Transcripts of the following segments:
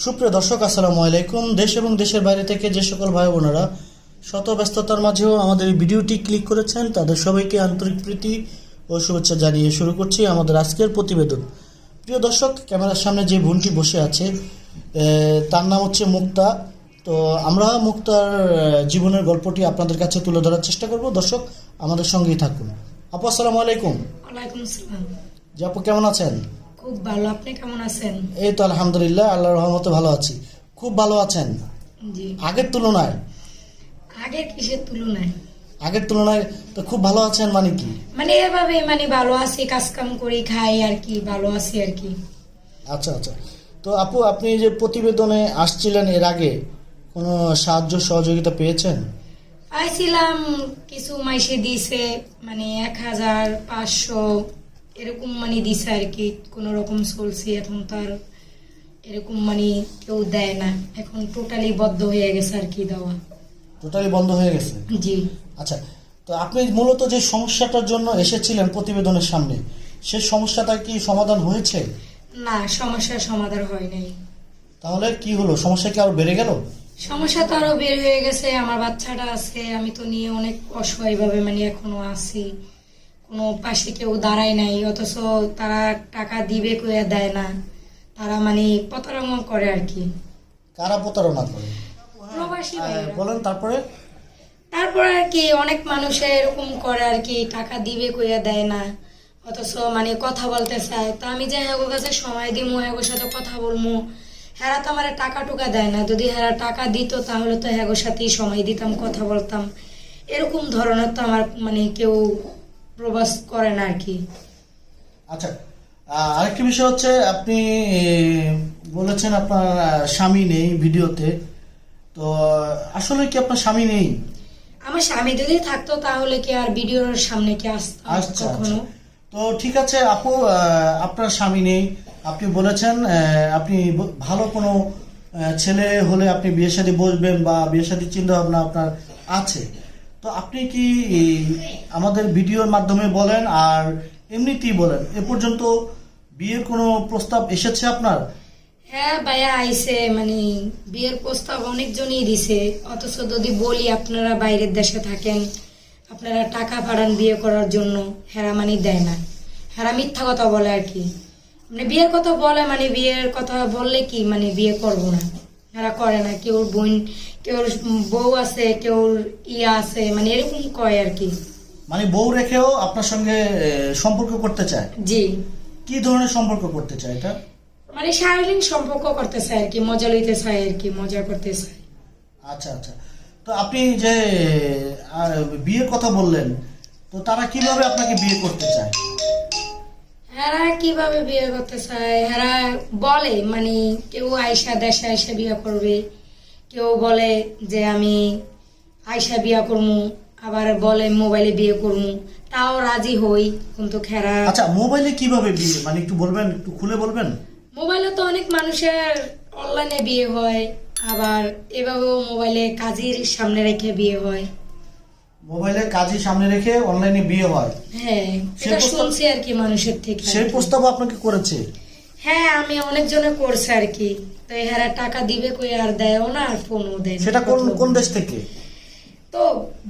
সুপ্রিয় দর্শক, আসসালামু আলাইকুম। দেশ এবং দেশের বাইরে থেকে যে সকল ভাই বোনেরা শত ব্যস্ততার মাঝেও আমাদের এই ভিডিওটি ক্লিক করেছেন, তাদের সবাইকে আন্তরিক প্রীতি ও শুভেচ্ছা জানিয়ে শুরু করছি আমাদের আজকের প্রতিবেদন। প্রিয় দর্শক, ক্যামেরার সামনে যে বোনটি বসে আছে তার নাম হচ্ছে মুক্তা। তো আমরা মুক্তার জীবনের গল্পটি আপনাদের কাছে তুলে ধরার চেষ্টা করব। দর্শক, আমাদের সঙ্গেই থাকুন। আপু, আসসালামু আলাইকুম। ওয়ালাইকুম আসসালাম। জি আপু, কেমন আছেন? খুব ভালো, আপনি কেমন আছেন? এই তো আলহামদুলিল্লাহ, আল্লাহর রহমতে ভালো আছি। খুব ভালো আছেন? জি। আগের তুলনায়? আগের কিসের তুলনায়? আগের তুলনায় তো খুব ভালো আছেন মানে কি? মানে এভাবে ভালো আছি, কাজ কাম করি, খাই আর কি, ভালো আছি আর কি। আচ্ছা আচ্ছা। তো আপু, আপনি যে প্রতিবেদনে আসছিলেন এর আগে কোনো সাহায্য সহযোগিতা পেয়েছেন? পাইছিলাম, কিছু মাইসে দিছে 1500 এরকম দিছে আর কি, কোন রকম চলছি। এখন তার এরকম কেউ দেয় না, এখন টোটালি বদ্ধ হয়ে গেছে আর কি, দেওয়া টোটালি বন্ধ হয়ে গেছে? জি। আচ্ছা, তো আপনি মূলত যে সমস্যাটার জন্য এসেছিলেন প্রতিবেদনের সামনে, সেই সমস্যাটা কি সমাধান হয়েছে? না, সমস্যার সমাধান হয় নাই। তাহলে কি হলো? সমস্যা কি আরো বেড়ে গেল? সমস্যা তো আরো বের হয়ে গেছে। আমার বাচ্চাটা আছে, আমি তো নিয়ে অনেক অসহায় ভাবে এখনো আছি। কোনো পাশে কেউ দাঁড়ায় নাই, অথচ তারা টাকা দিবে কইয়া দেয় না। তারা প্রতারণা করে আর কি। কারা প্রতারণা করে? প্রবাসী ভাইয়েরা। বলেন তারপরে। তারপর আর কি অনেক মানুষে এরকম করে আর কি, টাকা দিবে কইয়া দেয় না, অথচ কথা বলতে চায়। তো আমি যে হ্যাগো কাছে সময় দিমু, হ্যাগোর সাথে কথা বলবো, হেরা তো আমার টাকা টুকা দেয় না। যদি হেরা টাকা দিত তাহলে তো হ্যাগোর সাথেই সময় দিতাম, কথা বলতাম। এরকম ধরনের তো আমার কেউ প্রবাস করে না আর কি। আচ্ছা, আরেকটি বিষয় হচ্ছে, আপনি বলেছেন আপনার স্বামী নেই ভিডিওতে। তো আসলে কি আপনার স্বামী নেই? আমার স্বামী যদি থাকতো তাহলে কি আর ভিডিওর সামনে কি আসতাম আচ্ছা কখনো? তো ঠিক আছে আপু, আপনার স্বামী নেই, আপনি বলেছেন আপনি ভালো কোনো ছেলে হলে আপনি বিয়ে শাদী বসবেন বা বিয়ে শাদীর চিন্তা ভাবনা আপনার আছে। তো আপনি কি আমাদের ভিডিওর মাধ্যমে বলেন আর এমনিতেই বলেন, এ পর্যন্ত বিয়ের কোনো প্রস্তাব এসেছে আপনার? হ্যাঁ ভাইয়া, আইছে বিয়ের প্রস্তাব অনেকজনই দিছে। অথচ যদি বলি আপনারা বাইরের দেশে থাকেন, আপনারা টাকা পাঠান বিয়ে করার জন্য, হেরা দেয় না। হেরা মিথ্যা কথা বলে আর কি। বিয়ের কথা বলে, বিয়ের কথা বললে কি বিয়ে করব না, হেরা করে না। কেউর বোন, কেউর বউ আছে, কেউর ইয়া আছে, এরকম কয় আর কি। বউ রেখেও আপনার সঙ্গে সম্পর্ক করতে চায়? জি। কি ধরনের সম্পর্ক করতে চায় এটা? শারীরিক সম্পর্ক করতে চায় আর কি, মজা লইতে চায় আর কি, মজা করতে চায়। আচ্ছা আচ্ছা। তো আপনি যে বিয়ের কথা বললেন, তো তারা কিভাবে আপনাকে বিয়ে করতে চায়? হেরা কিভাবে বিয়ে করতে চায়, হেরা বলে কেউ আয়সা দেশে আয়সা বিয়ে করবে, কেউ বলে যে আমি আয়সা বিয়ে করবো, আবার বলে মোবাইলে বিয়ে করবো, তাও রাজি হই। কিন্তু খেরা। আচ্ছা, মোবাইলে কিভাবে বিয়ে একটু বলবেন, একটু খুলে বলবেন? মোবাইলে তো অনেক মানুষের অনলাইনে বিয়ে হয়, আবার এভাবেও মোবাইলে কাজের সামনে রেখে বিয়ে হয়। মোবাইলে কাজই সামনে রেখে অনলাইনে বিয়ে হয়? হ্যাঁ, এটা শুনছি আর কি মানুষের থেকে। সেই প্রস্তাব আপনাকে করেছে? হ্যাঁ, আমি অনেকজনে করছে আর কি। তো এরা টাকা দিবে কই আর দেয়ও না, আর ফোনও দেয় না। সেটা কোন কোন দেশ থেকে? তো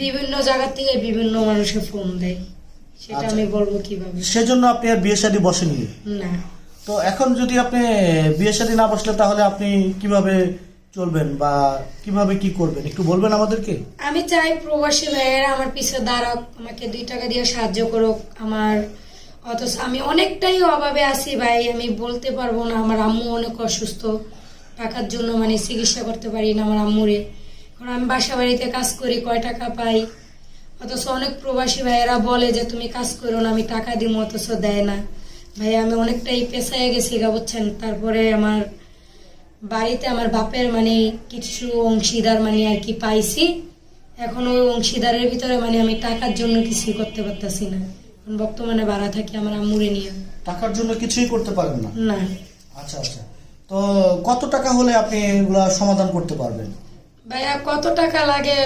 বিভিন্ন জায়গা থেকে বিভিন্ন মানুষের ফোন দেয়, সেটা আমি বলবো কিভাবে। সেজন্য আপনি আর বিয়ে শাদী বসেনি? না। তো এখন যদি আপনি বিয়ে শাদী না বসলে তাহলে আপনি কিভাবে চলবেন বা কিভাবে কি করবেন একটু বলবেন আমাদেরকে? আমি চাই প্রবাসী ভাইয়েরা আমার পিছে দাঁড়াক, আমাকে 2 টাকা দিয়ে সাহায্য করুক আমার। অথচ আমি অনেকটাই অভাবে আছি ভাই, আমি বলতে পারবো না। আমার আম্মু অনেক অসুস্থ, টাকার জন্য চিকিৎসা করতে পারি না আমার আম্মুরে। কারণ আমি বাসা বাড়িতে কাজ করি, কয় টাকা পাই। অথচ অনেক প্রবাসী ভাইয়েরা বলে যে তুমি কাজ করো না, আমি টাকা দিব, অথচ দেয় না। ভাই আমি অনেকটাই পেছায় গেছি গা, বুঝছেন। তারপরে আমার বাড়িতে আমার বাপের কিছু অংশীদার আর কি পাইছি। এখন ওই অংশীদারের ভিতরে আমি টাকার জন্য কিছুই করতে পারতাছি না। বর্তমানে ভাড়া থাকি আমার আম্মুরে নিয়ে। টাকার জন্য কিছুই করতে পারেন না? না। আচ্ছা আচ্ছা। তো কত টাকা হলে আপনি এগুলা সমাধান করতে পারবেন? ভাইয়া কত টাকা লাগে?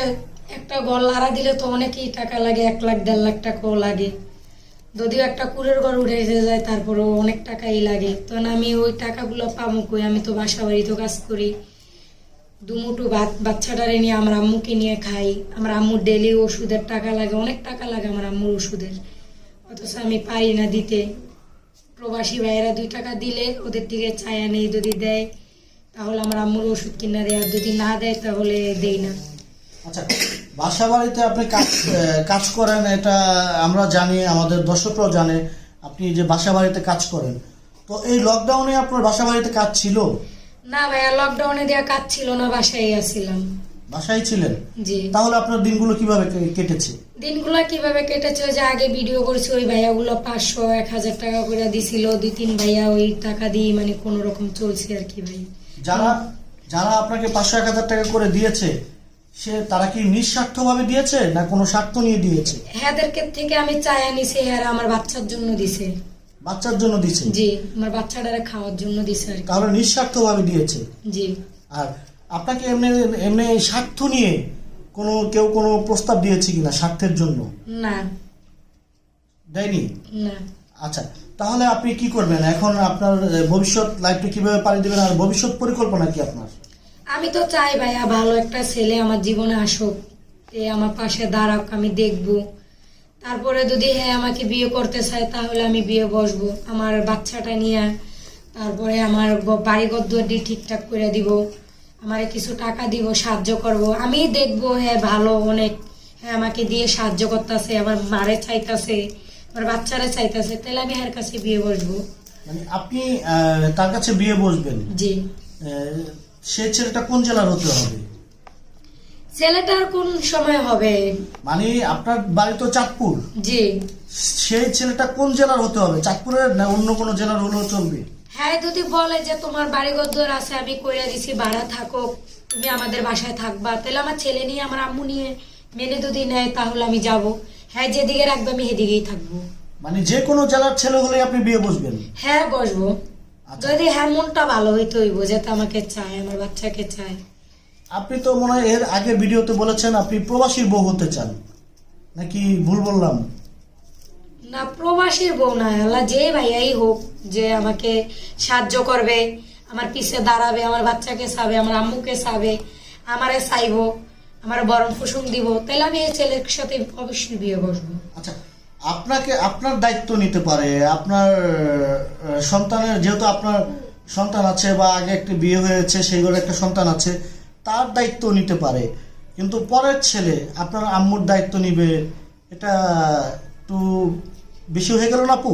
একটা ঘর লাড়া দিলে তো অনেকই টাকা লাগে, 1 লাখ 1.5 লাখ টাকাও লাগে। যদিও একটা কুড়ের ঘর উঠে যায় তারপরেও অনেক টাকাই লাগে, তখন আমি ওই টাকাগুলো পাবো কই? আমি তো বাসা বাড়িতেও কাজ করি, দুমুঠো ভাত বাচ্চাটারে নিয়ে আমার আম্মুকে নিয়ে খাই, আমার আম্মুর ডেলি ওষুধের টাকা লাগে, অনেক টাকা লাগে আমার আম্মুর ওষুধের, অথচ আমি পারি না দিতে। প্রবাসী ভাইয়েরা 2 টাকা দিলে ওদের থেকে চায়া নেই, যদি দেয় তাহলে আমার আম্মুর ওষুধ কিনা দেয়, আর যদি না দেয় তাহলে দেই না। আচ্ছা, বাসা বাড়িতে আপনি কাজ করেন, এটা আমরা জানি, আমাদের দর্শকরাও জানে আপনি যে বাসা বাড়িতে কাজ করেন। তো এই লকডাউনে আপনার বাসা বাড়িতে কাজ ছিল? না ভাইয়া, লকডাউনে দেওয়া কাজ ছিল না, বাসায় আসছিলাম। বাসায় ছিলেন? জি। তাহলে আপনার দিনগুলো কিভাবে কেটেছে? দিনগুলো কিভাবে কেটেছে, ওই যে আগে ভিডিও করছি ওই ভাইয়াগুলো 500-1000 টাকা করে দিছিল, 2-3 ভাইয়া ওই টাকা দিয়ে মানে কোন রকম চলছে আর কি ভাই। যারা আপনাকে 500-1000 টাকা করে দিয়েছে, তারা কি নিঃস্বার্থ ভাবে দিয়েছে না কোনো স্বার্থ নিয়ে দিয়েছে? হ্যাঁদেরকে থেকে আমি চায়া নিছি, হ্যাঁ আমার বাচ্চার জন্য দিছে। বাচ্চার জন্য দিছে? জি, আমার বাচ্চাটারে খাওয়ার জন্য দিছে আর কি। তাহলে নিঃস্বার্থ ভাবে দিয়েছে? জি। আর আপনাকে এমনি এমনি স্বার্থ নিয়ে কেউ কোনো প্রস্তাব দিয়েছে কিনা স্বার্থের জন্য? না, দেয়নি? না। আচ্ছা, তাহলে আপনি কি করবেন এখন? আপনার ভবিষ্যৎ লাইফটা কিভাবে পাড়ি দেবেন, আর ভবিষ্যৎ পরিকল্পনা কি আপনার? আমি তো চাই ভাইয়া ভালো একটা ছেলে আমার জীবনে আসুক, আমার পাশে দাঁড়াক, আমি দেখবো, তারপরে যদি হ্যাঁ আমাকে বিয়ে করতে চায় তাহলে আমি বিয়ে বসবো আমার বাচ্চাটা নিয়ে, তারপরে আমার বাড়ি ঘর দুয়ার ঠিকঠাক করে দিব, আমারে কিছু টাকা দিব, সাহায্য করব, আমি দেখবো হ্যাঁ ভালো অনেক, হ্যাঁ আমাকে দিয়ে সাহায্য করতেছে, আমার মারে চাইতেছে, আমার বাচ্চারা চাইতেছে, তাহলে আমি এর কাছে বিয়ে বসবো। মানে আপনি তার কাছে বিয়ে বসবেন? জি। সে ছেলেটা কোন জেলার হতে হবে? ছেলেটার কোন সময় হবে? মানে আপনার বাড়ি তো চাঁদপুর। জি। সেই ছেলেটা কোন জেলার হতে হবে? চাঁদপুরের না অন্য কোনো জেলার হলেও চলবে? হ্যাঁ, যদি বলে যে তোমার বাড়ি ঘর আছে, আমি কইরা দিছি, ভাড়া থাকো, তুমি আমাদের বাসায় থাকবা, তাহলে আমার ছেলে নিয়ে আমার আম্মু নিয়ে মেনে যদি নেয় তাহলে আমি যাব। হ্যাঁ, যেদিকে রাখবে আমি সেদিকেই থাকবো। মানে যে কোনো জেলার ছেলে হলে আপনি বিয়ে বসবেন? হ্যাঁ বসবো, আচ্ছা। যদি হ্যাঁ মনটা ভালো হইতে হইব, যাতে আমাকে চায়, আমার বাচ্চাকে চায়। আপনি তো মনে হয় এর আগের ভিডিওতে বলেছেন আপনি প্রবাসীর বউ হতে চান, নাকি ভুল বললাম? না, প্রবাসীর বউ না, আল্লাহ যে ভাইয়াই হোক, যে আমাকে সাহায্য করবে, আমার পিছে দাঁড়াবে, আমার বাচ্চাকে চাবে, আমার আম্মুকে চাবে, আমারে চাইবো, আমার বরণ পোষণ দিব, তাহলে আমি এই ছেলের সাথে অবশ্যই বিয়ে বসবো। আচ্ছা, আপনার দায়িত্ব নিতে পারে আপনার সন্তানের, যেহেতু আপনার সন্তান আছে বা আগে একটা বিয়ে হয়েছে, সেই ঘরে একটা সন্তান আছে, তার দায়িত্ব নিতে পারে, কিন্তু পরের ছেলে আপনার আম্মুর দায়িত্ব নিবে, এটা একটু বেশি হয়ে গেল না আপু?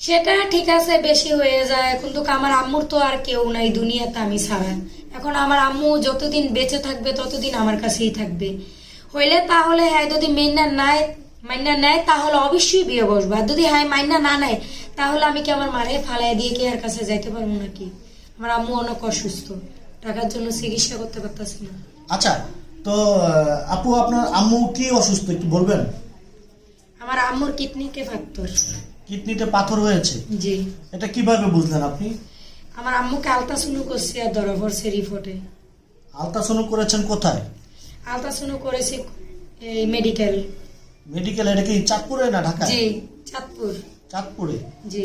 সেটা ঠিক আছে, বেশি হয়ে যায়, কিন্তু আমার আম্মুর তো আর কেউ নাই দুনিয়াতে আমি ছাড়া। এখন আমার আম্মু যতদিন বেঁচে থাকবে ততদিন আমার কাছেই থাকবে, হইলে তাহলে হ্যাঁ যদি মাইনা নেয় তাহলে অবশ্যই বিয়ে বসবো, আর যদি হ্যাঁ মাইনা না নেয় তাহলে আমি কি আমার মারে ফালাই দিয়ে কি এর কাছে যাইতে পারবো নাকি? আমার আম্মু অনেক অসুস্থ, টাকার জন্য চিকিৎসা করতে পারতেছি না। আচ্ছা, তো আপু আপনার আম্মু কি অসুস্থ একটু বলবেন? আমার আম্মুর কিডনিতে পাথর। কিডনিতে পাথর হয়েছে? জি। এটা কিভাবে বুঝলেন আপনি? আমার আম্মুকে আলট্রাসাউন্ড করছি আর ধরা পড়ছে রিপোর্টে। আলট্রাসাউন্ড করেছেন কোথায়? আলট্রাসাউন্ড করেছি এই মেডিকেল। এটা কি চাঁদপুরে না ঢাকায়? জি, চাঁদপুর। চাঁদপুরে? জি।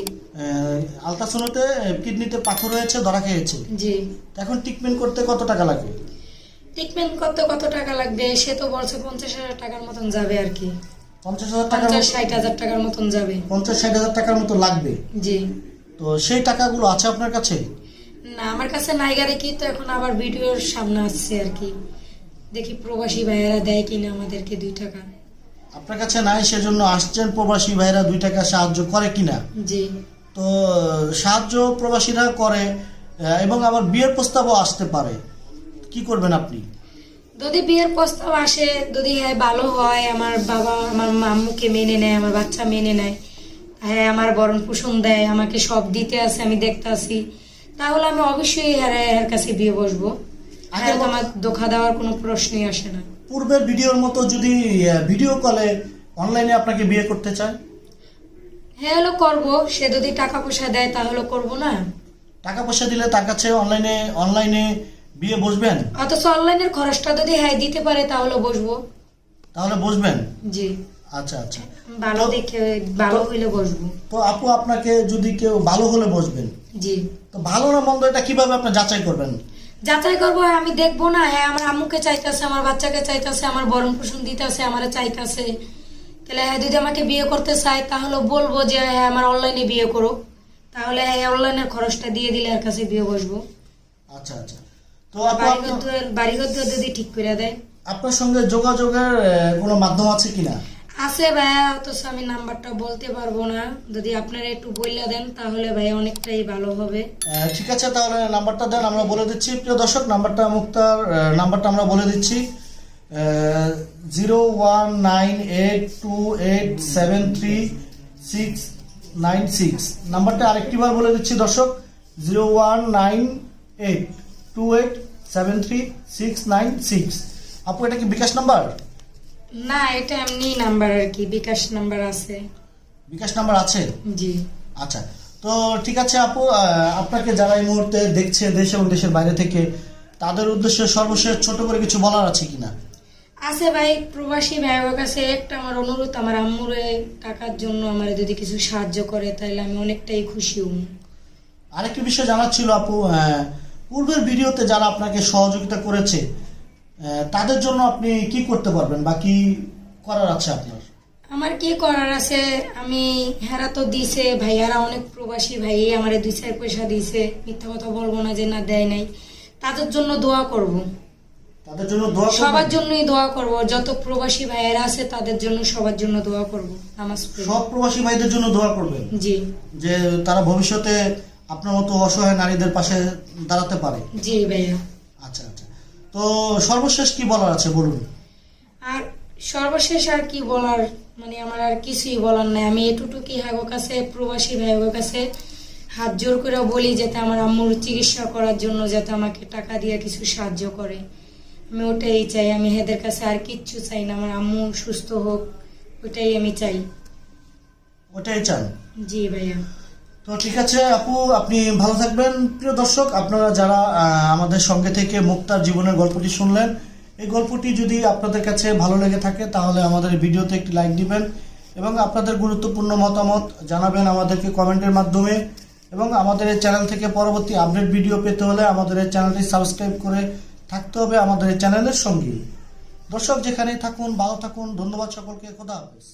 আলট্রাসাউন্ডে কিডনিতে পাথর হয়েছে, ধরা খেয়েছে। জি। এখন ট্রিটমেন্ট করতে কত টাকা লাগে? ট্রিটমেন্ট করতে কত টাকা লাগবে সে তো বলছে 50,000 টাকার মতন যাবে আর কি। 50,000 টাকা? 50-60,000 টাকার মতন যাবে। 50-60,000 টাকার মতো লাগবে? জি। তো সেই টাকাগুলো আছে আপনার কাছে? না, আমার কাছে নাই গারে কি, তো এখন আবার ভিডিওর সামনে আসছে আর কি, দেখি প্রবাসী ভাইয়েরা দেয় কিনা আমাদেরকে 2 টাকা। আপনার কাছে নাই সেজন্য আসছেন, প্রবাসী ভাইরা 2 টাকা সাহায্য করে কিনা? জি। তো সাহায্য প্রবাসীরা করে, এবং আবার বিয়ের প্রস্তাবও আসতে পারে, কি করবেন আপনি? যদি বিয়ের প্রস্তাব আসে, যদি হ্যাঁ ভালো হয়, আমার বাবা আমার আম্মুকে মেনে নেয়, আমার বাচ্চা মেনে নেয়, হ্যাঁ আমার বরণ পোষণ দেয়, আমাকে সব দিতে আছে, আমি দেখতে আসি, তাহলে আমি অবশ্যই এর কাছে বিয়ে বসবো। আগে তো আমার ধোঁকা দেওয়ার কোনো প্রশ্নই আসে না। পূর্বের ভিডিওর মতো যদি ভিডিও কলে অনলাইনে আপনাকে বিয়ে করতে চায়? হ্যাঁ হলো করবো, সে যদি টাকা পয়সা দেয় তাহলে করবো না? টাকা পয়সা দিলে তার কাছে অনলাইনে বিয়ে বসবেন? অথচ অনলাইনের খরচটা যদি হ্যাঁ দিতে পারে তাহলে বসবো। তাহলে বসবেন? জি। আচ্ছা আচ্ছা। ভালো তো- দেখে ভালো হইলে বসবো। তো আপু আপনাকে যদি কেউ ভালো হলে বসবেন, জি, তো ভালো না মন্দ এটা কিভাবে আপনি যাচাই করবেন? যাচাই করবো, আমি দেখবো না হ্যাঁ আমার আম্মুকে চাইতেছে, আমার বাচ্চাকে চাইতেছে, আমার ভরণ পোষণ দিতেছে, আমার চাইতেছে, তাহলে হ্যাঁ যদি আমাকে বিয়ে করতে চায় তাহলে বলবো যে হ্যাঁ আমার অনলাইনে বিয়ে করো, তাহলে হ্যাঁ অনলাইনের খরচটা দিয়ে দিলে আর কাছে বিয়ে বসবো। আচ্ছা আচ্ছা। তো আপু বাড়িঘর যদি ঠিক করে দেয়। আপনার সঙ্গে যোগাযোগের কোনো মাধ্যম আছে কিনা? আছে ভাইয়া, অথচ আমি নাম্বারটা বলতে পারবো না, যদি আপনারা একটু বললে দেন তাহলে ভাইয়া অনেকটাই ভালো হবে। ঠিক আছে, তাহলে নাম্বারটা দেন, আমরা বলে দিচ্ছি। প্রিয় দর্শক, নাম্বারটা মুক্তার নাম্বারটা আমরা বলে দিচ্ছি 01982873696। নাম্বারটা আরেকটিবার বলে দিচ্ছি দর্শক, 01982873696। আপু এটা কি বিকাশ নাম্বার? না, এটা এমনি নাম্বার আর কি, বিকাশ নাম্বার আছে। বিকাশ নাম্বার আছে? জি। আচ্ছা, তো ঠিক আছে আপু, আপনাকে যারা এই মুহূর্তে দেখছে দেশ এবং দেশের বাইরে থেকে, তাদের উদ্দেশ্যে সর্বশেষ ছোট করে কিছু বলার আছে কিনা? আছে ভাই, প্রবাসী ভাইয়ের কাছে একটা আমার অনুরোধ, আমার আম্মুরে টাকার জন্য আমার যদি কিছু সাহায্য করে তাহলে আমি অনেকটাই খুশি হব। আরেকটি বিষয় জানার ছিল আপু, পূর্বের ভিডিওতে যারা আপনাকে সহযোগিতা করেছে তাদের জন্য আপনি কি করতে পারবেন বা কি করার আছে আপনার? আমার কি করার আছে, আমি হেরা তো দিছে ভাইয়ারা, অনেক প্রবাসী ভাই আমার 2-4 পয়সা দিছে, মিথ্যা কথা বলবো না যে না দেয় নাই। তাদের জন্য দোয়া করব, তাদের জন্য দোয়া করবেন? সবার জন্যই দোয়া করব, যত প্রবাসী ভাইয়েরা আছে তাদের জন্য সবার জন্য দোয়া করব, নামাজ পড়ব। সব প্রবাসী ভাইদের জন্য দোয়া করবেন, জি যে তারা ভবিষ্যতে আপনার মতো অসহায় নারীদের পাশে দাঁড়াতে পারে। জি ভাইয়া। আচ্ছা আচ্ছা, তো সর্বশেষ কি বলার আছে বলুন। আর সর্বশেষ আর কি বলার, মানে আমার আর কিছুই বলার নাই, আমি এটুটুকি হাগো কাছে প্রবাসী ভাইয়ের কাছে হাত জোর করে বলি যাতে আমার আম্মুর চিকিৎসা করার জন্য যাতে আমাকে টাকা দিয়ে কিছু সাহায্য করে, আমি ওটাই চাই। আমি এদের কাছে আর কিচ্ছু চাই না, আমার আম্মু সুস্থ হোক, ওটাই আমি চাই। ওটাই চান? জি ভাইয়া। তো ঠিক আছে আপু, আপনি ভালো থাকবেন। প্রিয় দর্শক, আপনারা যারা আমাদের সঙ্গে থেকে মুক্তার জীবনের গল্পটি শুনলেন, এই গল্পটি যদি আপনাদের কাছে ভালো লেগে থাকে তাহলে আমাদের ভিডিওতে একটি লাইক দিবেন এবং আপনাদের গুরুত্বপূর্ণ মতামত জানাবেন আমাদেরকে কমেন্টের মাধ্যমে। এবং আমাদের এই চ্যানেল থেকে পরবর্তী আপডেট ভিডিও পেতে হলে আমাদের এই চ্যানেলটি সাবস্ক্রাইব করে থাকতে হবে আমাদের এই চ্যানেলের সঙ্গে। দর্শক যেখানেই থাকুন ভালো থাকুন, ধন্যবাদ সকলকে, খোদা হাফেজ।